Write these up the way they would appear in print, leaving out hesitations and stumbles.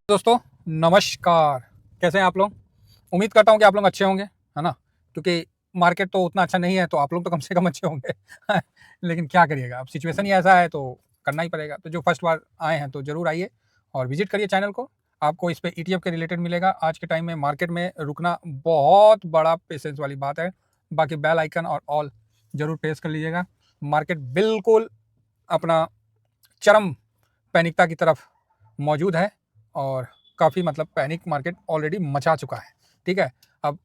दोस्तों नमस्कार। कैसे हैं आप लोग? उम्मीद करता हूँ कि आप लोग अच्छे होंगे, है ना? क्योंकि मार्केट तो उतना अच्छा नहीं है, तो आप लोग तो कम से कम अच्छे होंगे। लेकिन क्या करिएगा, अब सिचुएशन ही ऐसा है तो करना ही पड़ेगा। तो जो फर्स्ट बार आए हैं तो ज़रूर आइए और विजिट करिए चैनल को। आपको इस पे ईटीएफ के रिलेटेड मिलेगा। आज के टाइम में मार्केट में रुकना बहुत बड़ा पेशेंस वाली बात है। बाकी बेल आइकन और ऑल ज़रूर प्रेस कर लीजिएगा। मार्केट बिल्कुल अपना चरम पैनिकता की तरफ मौजूद है और काफ़ी मतलब पैनिक मार्केट ऑलरेडी मचा चुका है। ठीक है, अब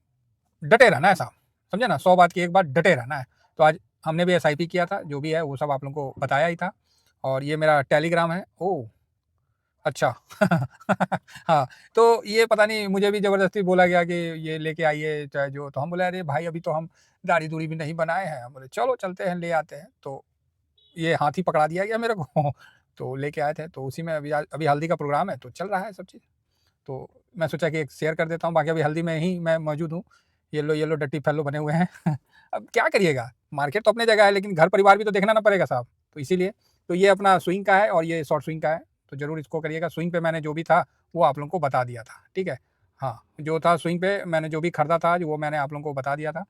डटे रहना है साहब, समझे ना? 100 बात की एक बात, डटे रहना है। तो आज हमने भी एसआईपी किया था, जो भी है वो सब आप लोगों को बताया ही था। और ये मेरा टेलीग्राम है। ओह अच्छा। हाँ, तो ये पता नहीं, मुझे भी ज़बरदस्ती बोला गया कि ये लेके आइए चाहे जो। तो हम बोले अरे भाई अभी तो हम दाढ़ी दूढ़ी भी नहीं बनाए हैं। हम बोले चलो चलते हैं ले आते हैं। तो ये हाथी पकड़ा दिया गया मेरे को। तो लेके आए थे, तो उसी में अभी हल्दी का प्रोग्राम है तो चल रहा है सब चीज़। तो मैं सोचा कि एक शेयर कर देता हूँ। बाकी अभी हल्दी में ही मैं मौजूद हूँ। येलो येलो डर्टी फेलो बने हुए हैं। अब क्या करिएगा, मार्केट तो अपनी जगह है लेकिन घर परिवार भी तो देखना ना पड़ेगा साहब। तो इसीलिए तो ये अपना स्विंग का है और ये शॉर्ट स्विंग का है। तो ज़रूर इसको करिएगा। स्विंग पे मैंने जो भी था वो आप लोगों को बता दिया था, ठीक है। हाँ, जो था स्विंग पे मैंने जो भी खरीदा था वो मैंने आप लोगों को बता दिया था।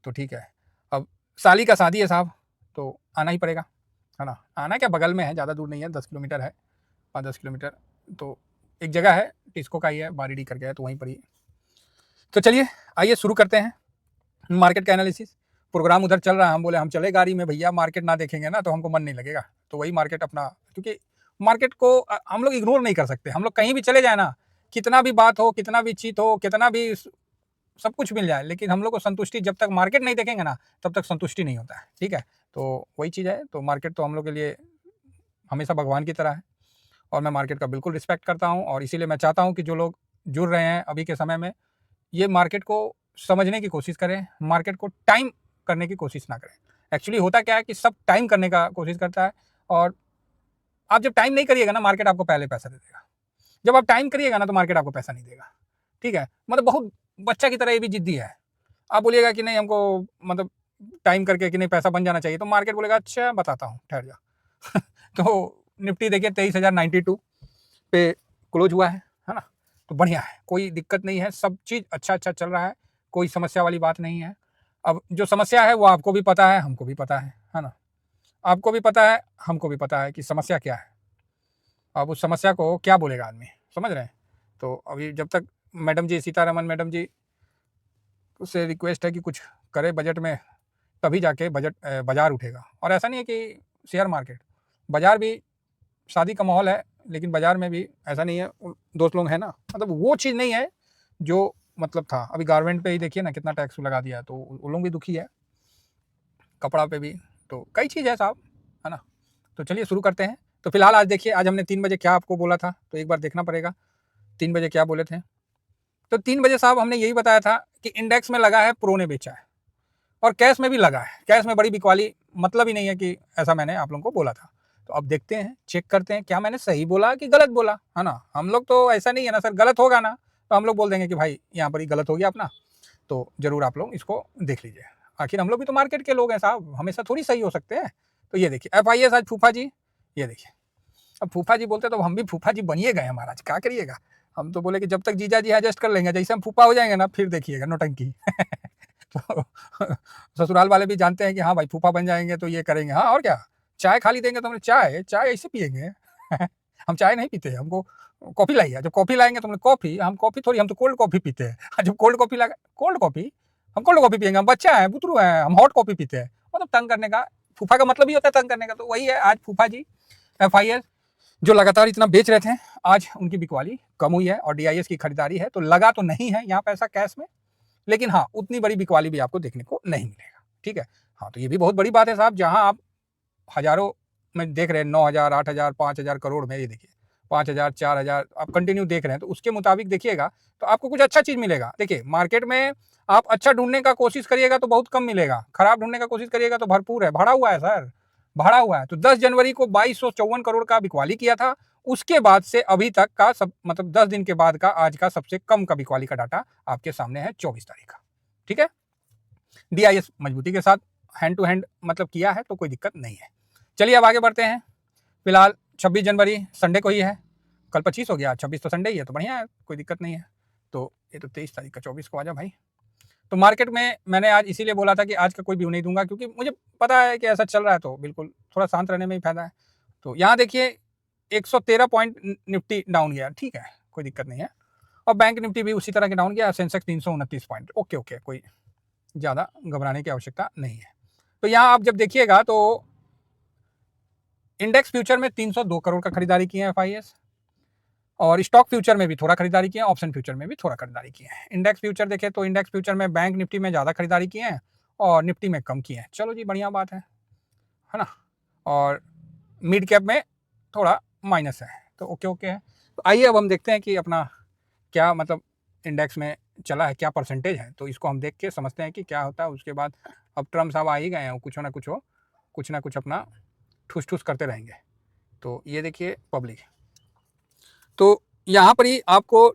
तो ठीक है, अब साली का शादी है साहब, तो आना ही पड़ेगा, है ना? आना क्या, बगल में है, ज़्यादा दूर नहीं है, 10 किलोमीटर है, 5-10 किलोमीटर। तो एक जगह है टिस्को का ही है, बारीडी करके है, तो वहीं पर ही। तो चलिए आइए शुरू करते हैं मार्केट का एनालिसिस। प्रोग्राम उधर चल रहा है, हम बोले हम चले गाड़ी में भैया, मार्केट ना देखेंगे ना तो हमको मन नहीं लगेगा। तो वही मार्केट अपना, क्योंकि मार्केट को हम लोग इग्नोर नहीं कर सकते। हम लोग कहीं भी चले जाए ना, कितना भी बात हो, कितना भी चीत हो, कितना भी सब कुछ मिल जाए, लेकिन हम लोग को संतुष्टि जब तक मार्केट नहीं देखेंगे ना तब तक संतुष्टि नहीं होता है, ठीक है। तो वही चीज़ है। तो मार्केट तो हम लोग के लिए हमेशा भगवान की तरह है और मैं मार्केट का बिल्कुल रिस्पेक्ट करता हूँ। और इसीलिए मैं चाहता हूँ कि जो लोग जुड़ रहे हैं अभी के समय में, ये मार्केट को समझने की कोशिश करें, मार्केट को टाइम करने की कोशिश ना करें। एक्चुअली होता क्या है कि सब टाइम करने का कोशिश करता है, और आप जब टाइम नहीं करिएगा ना, मार्केट आपको पहले पैसा दे देगा। जब आप टाइम करिएगा ना तो मार्केट आपको पैसा नहीं देगा, ठीक है। मतलब बहुत बच्चा की तरह ये भी जिद्दी है। आप बोलिएगा कि नहीं हमको मतलब टाइम करके कि नहीं पैसा बन जाना चाहिए, तो मार्केट बोलेगा अच्छा बताता हूँ ठहर जा। तो निफ्टी देखिए 23,092 पे क्लोज हुआ है ना? तो बढ़िया है, कोई दिक्कत नहीं है, सब चीज़ अच्छा चल रहा है, कोई समस्या वाली बात नहीं है। अब जो समस्या है वो आपको भी पता है, हमको भी पता है ना? आपको भी पता है, हमको भी पता है कि समस्या क्या है। अब उस समस्या को क्या बोलेगा आदमी, समझ रहे हैं? तो अभी जब तक मैडम जी, सीतारमन मैडम जी से रिक्वेस्ट है कि कुछ करे बजट में, तभी जाके बाजार उठेगा। और ऐसा नहीं है कि शेयर मार्केट, बाजार भी शादी का माहौल है, लेकिन बाजार में भी ऐसा नहीं है। दोस्त लोग हैं ना, मतलब वो चीज़ नहीं है जो मतलब था। अभी गारमेंट पे ही देखिए ना कितना टैक्स लगा दिया, तो वो लोग भी दुखी है। कपड़ा पे भी, तो कई चीज़ है साहब, है ना? तो चलिए शुरू करते हैं। तो फिलहाल आज देखिए, आज हमने 3 बजे क्या आपको बोला था, तो एक बार देखना पड़ेगा 3 बजे क्या बोले थे। तो 3 बजे साहब हमने यही बताया था कि इंडेक्स में लगा है, प्रो ने बेचा है, और कैश में भी लगा है। कैश में बड़ी बिकवाली मतलब ही नहीं है कि ऐसा मैंने आप लोगों को बोला था। तो अब देखते हैं, चेक करते हैं क्या मैंने सही बोला कि गलत बोला, है ना? हम लोग तो ऐसा नहीं है ना सर, गलत होगा ना तो हम लोग बोल देंगे कि भाई यहाँ पर ही गलत हो गया अपना। तो ज़रूर आप लोग इसको देख लीजिए। आखिर हम लोग भी तो मार्केट के लोग हैं साहब, हमेशा थोड़ी सही हो सकते हैं। तो ये देखिए एफआईएस आज फूफा जी, ये देखिए। अब फूफा जी बोलते तो हम भी फूफा जी बनिए गए महाराज, क्या करिएगा। हम तो बोले कि जब तक जीजा जी एडजस्ट कर लेंगे, जैसे हम फूफा हो जाएंगे ना फिर देखिएगा नौटंकी। तो ससुराल वाले भी जानते हैं कि हाँ भाई फूफा बन जाएंगे तो ये करेंगे। हाँ और क्या, चाय खाली देंगे तो हमने चाय चाय ऐसे पियेंगे। हम चाय नहीं पीते, हमको कॉफ़ी लाइए। जब कॉफ़ी लाएंगे तो हमने कॉफ़ी, हम कॉफ़ी थोड़ी, हम तो कोल्ड कॉफ़ी पीते हैं। जब कोल्ड कॉफ़ी लाएगा, कोल्ड कॉफ़ी, हम कोल्ड कॉफ़ी पियेंगे, हम बच्चा है, बुतरू है, हम हॉट कॉफ़ी पीते हैं। मतलब तंग करने का, फूफा का मतलब ही होता है तंग करने का। तो वही है, आज फूफा जी एफआईएस जो लगातार इतना बेच रहे थे, आज उनकी बिकवाली कम हुई है और डीआईएस की खरीदारी है। तो लगा तो नहीं है यहाँ पैसा कैश में, लेकिन हाँ उतनी बड़ी बिकवाली भी आपको देखने को नहीं मिलेगा, ठीक है। हाँ, तो ये भी बहुत बड़ी बात है साहब, जहाँ आप हजारों में देख रहे हैं, 9,000, 8,000, 5,000 करोड़ में, ये देखिए 5,000, 4,000 आप कंटिन्यू देख रहे हैं। तो उसके मुताबिक देखिएगा तो आपको कुछ अच्छा चीज़ मिलेगा। देखिए मार्केट में आप अच्छा ढूंढने का कोशिश करिएगा तो बहुत कम मिलेगा, खराब ढूंढने का कोशिश करिएगा तो भरपूर है। भरा हुआ है सर, भरा हुआ है। तो 10 जनवरी को 2254 करोड़ का बिकवाली किया था। उसके बाद से अभी तक का सब मतलब 10 दिन के बाद का आज का सबसे कम का बिकवाली का डाटा आपके सामने है 24 तारीख का, ठीक है। डीआईएस मजबूती के साथ हैंड टू हैंड मतलब किया है, तो कोई दिक्कत नहीं है। चलिए अब आगे बढ़ते हैं। फिलहाल 26 जनवरी संडे को ही है, कल 25 हो गया, 26 तो संडे ही है, तो बढ़िया है, कोई दिक्कत नहीं है। तो ये तो 23 तारीख का 24 को आ जा भाई। तो मार्केट में मैंने आज इसीलिए बोला था कि आज का कोई व्यू नहीं दूंगा, क्योंकि मुझे पता है कि ऐसा चल रहा है, तो बिल्कुल थोड़ा शांत रहने में ही फायदा है। तो यहाँ देखिए 113 पॉइंट निफ्टी डाउन गया, ठीक है, कोई दिक्कत नहीं है। और बैंक निफ्टी भी उसी तरह के डाउन गया, सेंसेक्स 329 पॉइंट, ओके ओके, कोई ज़्यादा घबराने की आवश्यकता नहीं है। तो यहाँ आप जब देखिएगा तो इंडेक्स फ्यूचर में 302 करोड़ का खरीदारी किए हैं FIS, और स्टॉक फ्यूचर में भी थोड़ा खरीदारी किए हैं, ऑप्शन फ्यूचर में भी थोड़ा खरीदारी किए हैं। इंडेक्स फ्यूचर देखें तो इंडेक्स फ्यूचर में बैंक निफ्टी में ज़्यादा खरीदारी किए हैं और निफ्टी में कम किए हैं। चलो जी, बढ़िया बात है ना। और मिड कैप में थोड़ा माइनस है, तो ओके ओके है। तो आइए अब हम देखते हैं कि अपना क्या मतलब इंडेक्स में चला है, क्या परसेंटेज है, तो इसको हम देख के समझते हैं कि क्या होता है। उसके बाद अब ट्रम्प साहब आ ही गए हैं, कुछ ना कुछ अपना ठूस ठूस करते रहेंगे। तो ये देखिए पब्लिक, तो यहाँ पर ही आपको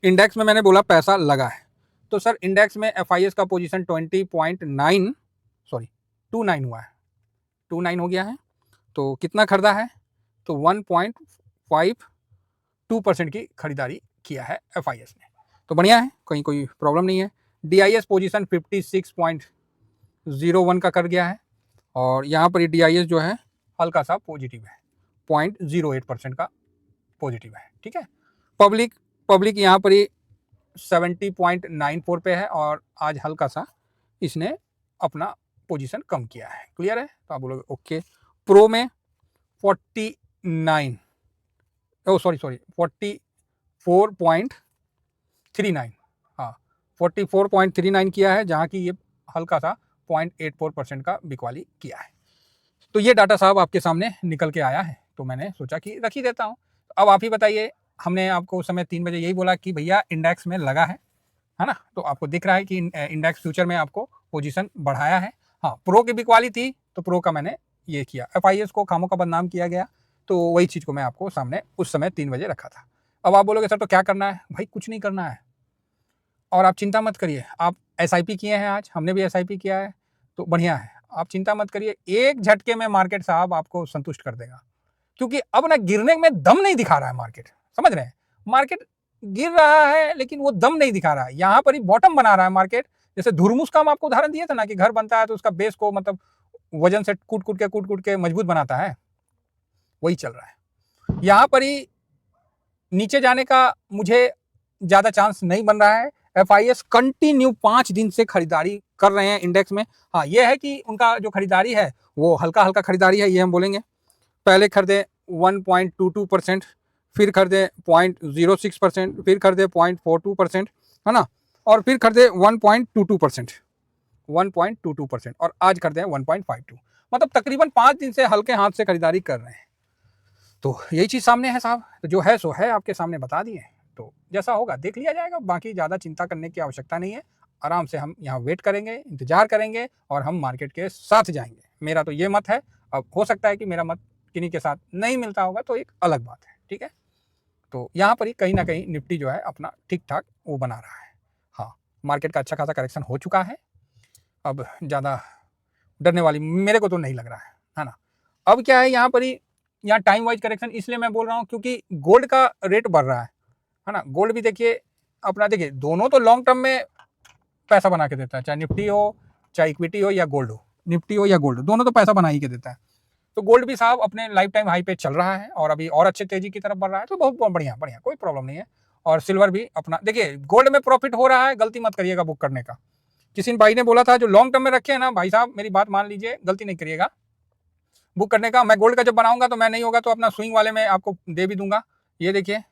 इंडेक्स में मैंने बोला पैसा लगा है, तो सर इंडेक्स में FIS का पोजीशन 29 हुआ है, 29 हो गया है। तो कितना खरीदा है, तो 1.52% की खरीदारी किया है FIS ने, तो बढ़िया है, कहीं कोई प्रॉब्लम नहीं है। DIS पोजीशन 56.01 का कर गया है, और यहाँ पर DIS जो है हल्का सा पॉजिटिव है, 0.08% का पॉजिटिव है, ठीक है। पब्लिक यहाँ पर ही 70.94 पे है, और आज हल्का सा इसने अपना पोजीशन कम किया है, क्लियर है। तो आप बोलोगे ओके। प्रो में 44.39, हाँ 44.39 किया है, जहाँ की ये हल्का सा 0.84% का बिकवाली किया है। तो ये डाटा साहब आपके सामने निकल के आया है, तो मैंने सोचा कि रख ही देता हूँ। अब आप ही बताइए, हमने आपको उस समय 3 बजे यही बोला कि भैया इंडेक्स में लगा है ना, तो आपको दिख रहा है कि इंडेक्स फ्यूचर में आपको पोजीशन बढ़ाया है। हाँ, प्रो की बिकवाली थी, तो प्रो का मैंने ये किया, FIS को खामों का बदनाम किया गया, तो वही चीज़ को मैं आपको सामने उस समय 3 बजे रखा था। अब आप बोलोगे सर तो क्या करना है, भाई कुछ नहीं करना है, और आप चिंता मत करिए। आप SIP किए हैं, आज हमने भी SIP किया है, तो बढ़िया है, आप चिंता मत करिए, एक झटके में मार्केट साहब आपको संतुष्ट कर देगा, क्योंकि अब ना गिरने में दम नहीं दिखा रहा है मार्केट, समझ रहे हैं। मार्केट गिर रहा है लेकिन वो दम नहीं दिखा रहा है, यहाँ पर ही बॉटम बना रहा है मार्केट। जैसे धुरमुस का हम आपको उदाहरण दिए थे ना, कि घर बनता है तो उसका बेस को मतलब वजन से कूट कूट के मजबूत बनाता है, वही चल रहा है। यहाँ पर ही नीचे जाने का मुझे ज़्यादा चांस नहीं बन रहा है। FIS कंटिन्यू 5 दिन से खरीदारी कर रहे हैं इंडेक्स में। हाँ, ये है कि उनका जो खरीदारी है वो हल्का हल्का खरीदारी है, ये हम बोलेंगे। पहले खरीदे 1.22%, फिर खरीदे 0.06%, फिर खरीदे 0.42%, है ना, और फिर खरीदे 1.22%, और आज खरीदे 1.52, मतलब तकरीबन 5 दिन से हल्के हाथ से खरीदारी कर रहे हैं। तो यही चीज़ सामने है साहब, तो जो है सो है, आपके सामने बता दिए, तो जैसा होगा देख लिया जाएगा, बाकी ज़्यादा चिंता करने की आवश्यकता नहीं है। आराम से हम यहाँ वेट करेंगे, इंतजार करेंगे, और हम मार्केट के साथ जाएंगे। मेरा तो ये मत है, अब हो सकता है कि मेरा मत किन्हीं के साथ नहीं मिलता होगा, तो एक अलग बात है, ठीक है। तो यहाँ पर ही कहीं ना कहीं निफ्टी जो है अपना ठीक ठाक वो बना रहा है। हाँ, मार्केट का अच्छा खासा करेक्शन हो चुका है, अब ज़्यादा डरने वाली मेरे को तो नहीं लग रहा है ना। अब क्या है, यहाँ पर ही यहाँ टाइम वाइज करेक्शन इसलिए मैं बोल रहा हूँ क्योंकि गोल्ड का रेट बढ़ रहा है ना। गोल्ड भी देखिए अपना, देखिए दोनों तो लॉन्ग टर्म में पैसा बना के देता है, चाहे निफ्टी हो, चाहे इक्विटी हो या गोल्ड हो, निफ्टी हो या गोल्ड, दोनों तो पैसा बना ही के देता है। तो गोल्ड भी साहब अपने लाइफ टाइम हाई पे चल रहा है, और अभी और अच्छे तेजी की तरफ बढ़ रहा है, तो बहुत बढ़िया बढ़िया, कोई प्रॉब्लम नहीं है। और सिल्वर भी अपना, देखिए गोल्ड में प्रॉफिट हो रहा है, गलती मत करिएगा बुक करने का। किसी भाई ने बोला था जो लॉन्ग टर्म में रखे हैं ना, भाई साहब मेरी बात मान लीजिए, गलती नहीं करिएगा बुक करने का। मैं गोल्ड का जब बनाऊंगा तो मैं नहीं होगा तो अपना स्विंग वाले में आपको दे भी दूंगा। ये देखिए,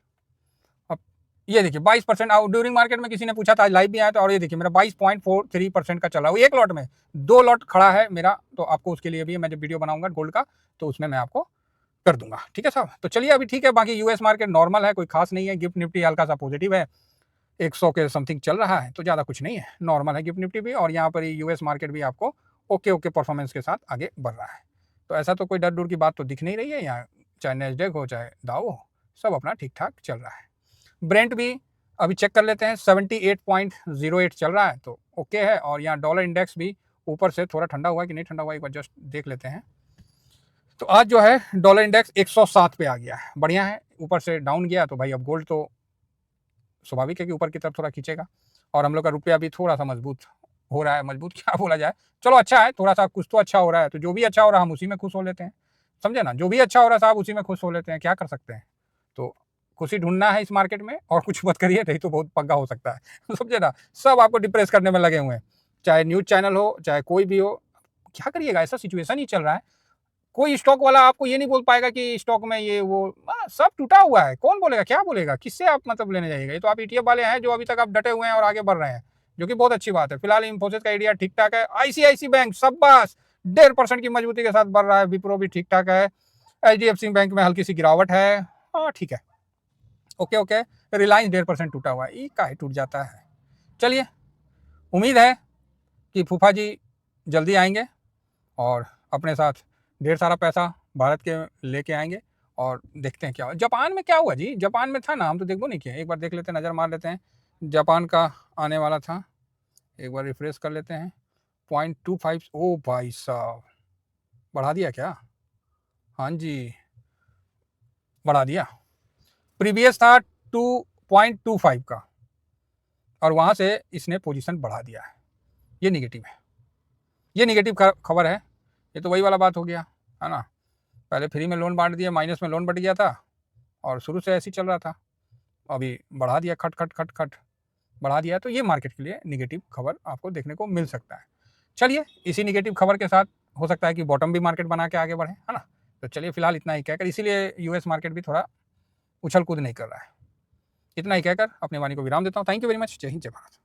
अब ये देखिए 22% ड्यूरिंग मार्केट में किसी ने पूछा था, लाइव भी आया था, और ये देखिए मेरा 22.43% का चला, वो एक लॉट में 2 लॉट खड़ा है मेरा, तो आपको उसके लिए भी मैं जब वीडियो बनाऊंगा गोल्ड का तो उसमें मैं आपको कर दूंगा, ठीक है साहब। तो चलिए अभी ठीक है, बाकी यूएस मार्केट नॉर्मल है, कोई खास नहीं है। गिफ्ट निफ्टी हल्का सा पॉजिटिव है, 100 के समथिंग चल रहा है, तो ज़्यादा कुछ नहीं है, नॉर्मल है गिफ्ट निफ्टी भी। और यहाँ पर यूएस मार्केट भी आपको ओके ओके परफॉर्मेंस के साथ आगे बढ़ रहा है। तो ऐसा तो कोई डर डर की बात तो दिख नहीं रही है यहाँ, चाहे नेस्डेक हो चाहे दाव हो, सब अपना ठीक ठाक चल रहा है। ब्रेंट भी अभी चेक कर लेते हैं, 78.08 चल रहा है, तो ओके है। और यहाँ डॉलर इंडेक्स भी ऊपर से थोड़ा ठंडा हुआ है कि नहीं ठंडा हुआ, एक बार जस्ट देख लेते हैं। तो आज जो है डॉलर इंडेक्स 107 पे आ गया है, बढ़िया है। ऊपर से डाउन गया तो भाई अब गोल्ड तो स्वाभाविक है कि ऊपर की तरफ थोड़ा खींचेगा, और हम लोग का रुपया भी थोड़ा सा मजबूत हो रहा है, मजबूत क्या बोला जाए, चलो अच्छा है, थोड़ा सा कुछ तो अच्छा हो रहा है, तो जो भी अच्छा हो रहा है हम उसी में खुश हो लेते हैं, समझे ना, जो भी अच्छा हो रहा है साहब उसी में खुश हो लेते हैं, क्या कर सकते हैं। तो खुशी ढूंढना है इस मार्केट में, और कुछ मत करिए, नहीं तो बहुत पग्गा हो सकता है समझे ना, सब आपको डिप्रेस करने में लगे हुए हैं, चाहे न्यूज चैनल हो चाहे कोई भी हो, क्या करिएगा, ऐसा सिचुएशन ही चल रहा है। कोई स्टॉक वाला आपको ये नहीं बोल पाएगा कि स्टॉक में ये वो, सब टूटा हुआ है, कौन बोलेगा, क्या बोलेगा, किससे आप मतलब लेने जाइएगा। ये तो आप ईटीएफ वाले हैं जो अभी तक आप डटे हुए हैं और आगे बढ़ रहे हैं, जो कि बहुत अच्छी बात है। फिलहाल इंफोसिस का एरिया ठीक ठाक है, आईसीआईसी बैंक शाबाश 1.5% की मजबूती के साथ बढ़ रहा है, विप्रो भी ठीक ठाक है, एचडीएफसी बैंक में हल्की सी गिरावट है, हाँ ठीक है, ओके ओके। रिलायंस 1.5% टूटा हुआ है, ये काहे टूट जाता है। चलिए, उम्मीद है कि फूफा जी जल्दी आएंगे और अपने साथ ढेर सारा पैसा भारत के लेके आएंगे, और देखते हैं क्या हुआ। जापान में क्या हुआ जी, जापान में था ना, हम तो देखो नहीं किया, एक बार देख लेते हैं, नज़र मार लेते हैं। जापान का आने वाला था, एक बार रिफ्रेश कर लेते हैं। 0.25, ओ भाई साहब, बढ़ा दिया क्या, हाँ जी बढ़ा दिया, प्रीवियस था 2.25 का, और वहाँ से इसने पोजीशन बढ़ा दिया है, ये निगेटिव है, ये निगेटिव खबर है। ये तो वही वाला बात हो गया है ना, पहले फ्री में लोन बांट दिया, माइनस में लोन बढ़ गया था, और शुरू से ऐसे ही चल रहा था, अभी बढ़ा दिया, खट खट खट खट बढ़ा दिया, तो ये मार्केट के लिए निगेटिव खबर आपको देखने को मिल सकता है। चलिए, इसी निगेटिव खबर के साथ हो सकता है कि बॉटम भी मार्केट बना के आगे बढ़े, है ना। तो चलिए फिलहाल इतना ही कहकर, इसीलिए यूएस मार्केट भी थोड़ा उछल कूद नहीं कर रहा है, इतना ही कहकर अपनी वाणी को विराम देता हूँ। थैंक यू वेरी मच, जय हिंद जय भारत।